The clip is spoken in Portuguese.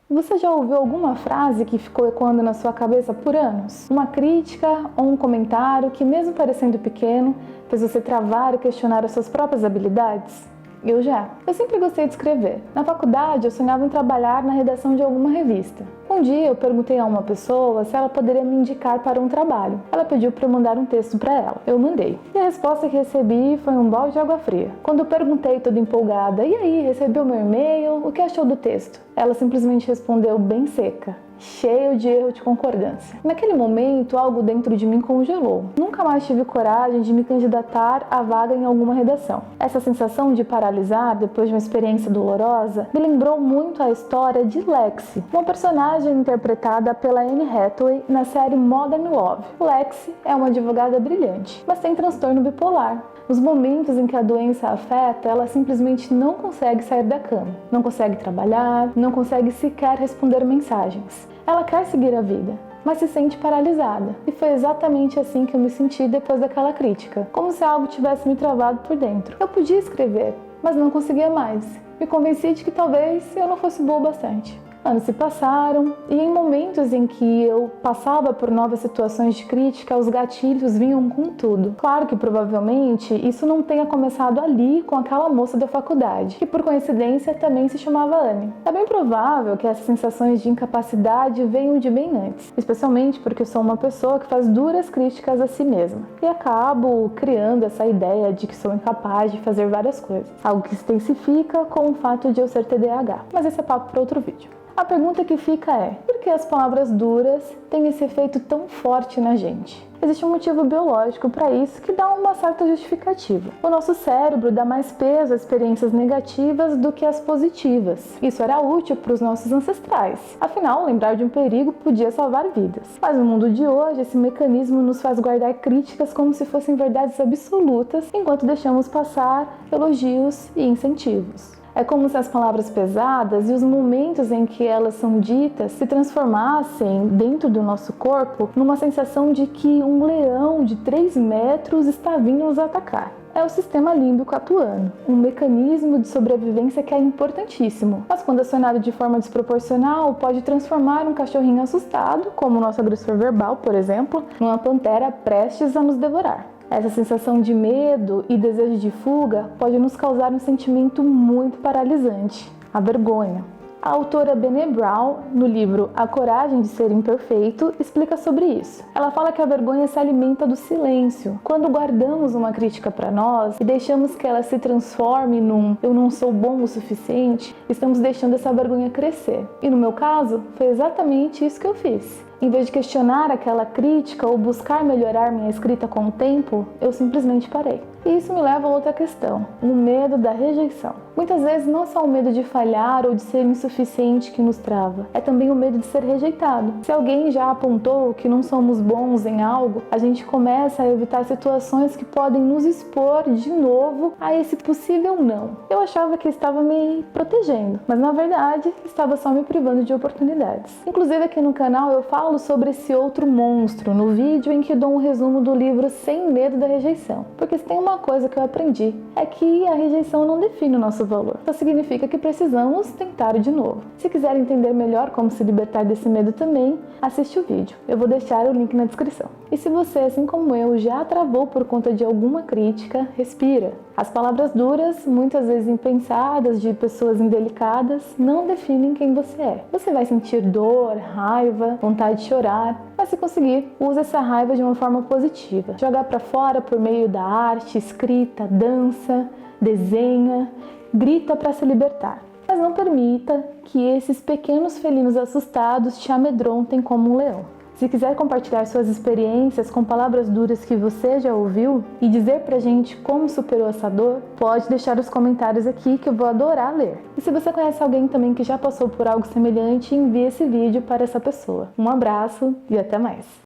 Você já ouviu alguma frase que ficou ecoando na sua cabeça por anos? Uma crítica ou um comentário que, mesmo parecendo pequeno, fez você travar e questionar as suas próprias habilidades? Eu já. Eu sempre gostei de escrever. Na faculdade, eu sonhava em trabalhar na redação de alguma revista. Um dia, eu perguntei a uma pessoa se ela poderia me indicar para um trabalho. Ela pediu para eu mandar um texto para ela. Eu mandei. E a resposta que recebi foi um balde de água fria. Quando eu perguntei toda empolgada, e aí, recebeu meu e-mail? O que achou do texto? Ela simplesmente respondeu bem seca, cheio de erro de concordância. Naquele momento, algo dentro de mim congelou. Nunca mais tive coragem de me candidatar à vaga em alguma redação. Essa sensação de paralisar depois de uma experiência dolorosa me lembrou muito a história de Lexi, uma personagem interpretada pela Anne Hathaway na série Modern Love. Lexi é uma advogada brilhante, mas tem transtorno bipolar. Nos momentos em que a doença a afeta, ela simplesmente não consegue sair da cama, não consegue trabalhar, não consegue sequer responder mensagens. Ela quer seguir a vida, mas se sente paralisada. E foi exatamente assim que eu me senti depois daquela crítica, como se algo tivesse me travado por dentro. Eu podia escrever, mas não conseguia mais. Me convenci de que talvez eu não fosse boa o bastante. Anos se passaram e em momentos em que eu passava por novas situações de crítica, os gatilhos vinham com tudo. Claro que provavelmente isso não tenha começado ali com aquela moça da faculdade, que por coincidência também se chamava Anne. É bem provável que essas sensações de incapacidade venham de bem antes, especialmente porque eu sou uma pessoa que faz duras críticas a si mesma e acabo criando essa ideia de que sou incapaz de fazer várias coisas, algo que se intensifica com o fato de eu ser TDAH. Mas esse é papo para outro vídeo. A pergunta que fica é, por que as palavras duras têm esse efeito tão forte na gente? Existe um motivo biológico para isso que dá uma certa justificativa. O nosso cérebro dá mais peso às experiências negativas do que às positivas. Isso era útil para os nossos ancestrais. Afinal, lembrar de um perigo podia salvar vidas. Mas no mundo de hoje, esse mecanismo nos faz guardar críticas como se fossem verdades absolutas, enquanto deixamos passar elogios e incentivos. É como se as palavras pesadas e os momentos em que elas são ditas se transformassem dentro do nosso corpo numa sensação de que um leão de 3 metros está vindo nos atacar. É o sistema límbico atuando, um mecanismo de sobrevivência que é importantíssimo, mas quando acionado de forma desproporcional, pode transformar um cachorrinho assustado, como o nosso agressor verbal, por exemplo, numa pantera prestes a nos devorar. Essa sensação de medo e desejo de fuga pode nos causar um sentimento muito paralisante, a vergonha. A autora Brené Brown, no livro A Coragem de Ser Imperfeito, explica sobre isso. Ela fala que a vergonha se alimenta do silêncio. Quando guardamos uma crítica para nós e deixamos que ela se transforme num eu não sou bom o suficiente, estamos deixando essa vergonha crescer. E no meu caso, foi exatamente isso que eu fiz. Em vez de questionar aquela crítica ou buscar melhorar minha escrita com o tempo, eu simplesmente parei. E isso me leva a outra questão, o medo da rejeição. Muitas vezes não é só o medo de falhar ou de ser insuficiente que nos trava, é também o medo de ser rejeitado. Se alguém já apontou que não somos bons em algo, a gente começa a evitar situações que podem nos expor de novo a esse possível não. Eu achava que estava me protegendo, mas na verdade estava só me privando de oportunidades. Inclusive aqui no canal eu falo sobre esse outro monstro no vídeo em que dou um resumo do livro Sem Medo da Rejeição. Porque se tem uma coisa que eu aprendi, é que a rejeição não define o nosso valor. Só significa que precisamos tentar de novo. Se quiser entender melhor como se libertar desse medo também, assiste o vídeo. Eu vou deixar o link na descrição. E se você, assim como eu, já travou por conta de alguma crítica, respira. As palavras duras, muitas vezes impensadas, de pessoas indelicadas, não definem quem você é. Você vai sentir dor, raiva, vontade de chorar, mas se conseguir, use essa raiva de uma forma positiva. Jogar para fora por meio da arte, escrita, dança, desenha, grita para se libertar. Mas não permita que esses pequenos felinos assustados te amedrontem como um leão. Se quiser compartilhar suas experiências com palavras duras que você já ouviu e dizer pra gente como superou essa dor, pode deixar os comentários aqui que eu vou adorar ler. E se você conhece alguém também que já passou por algo semelhante, envie esse vídeo para essa pessoa. Um abraço e até mais!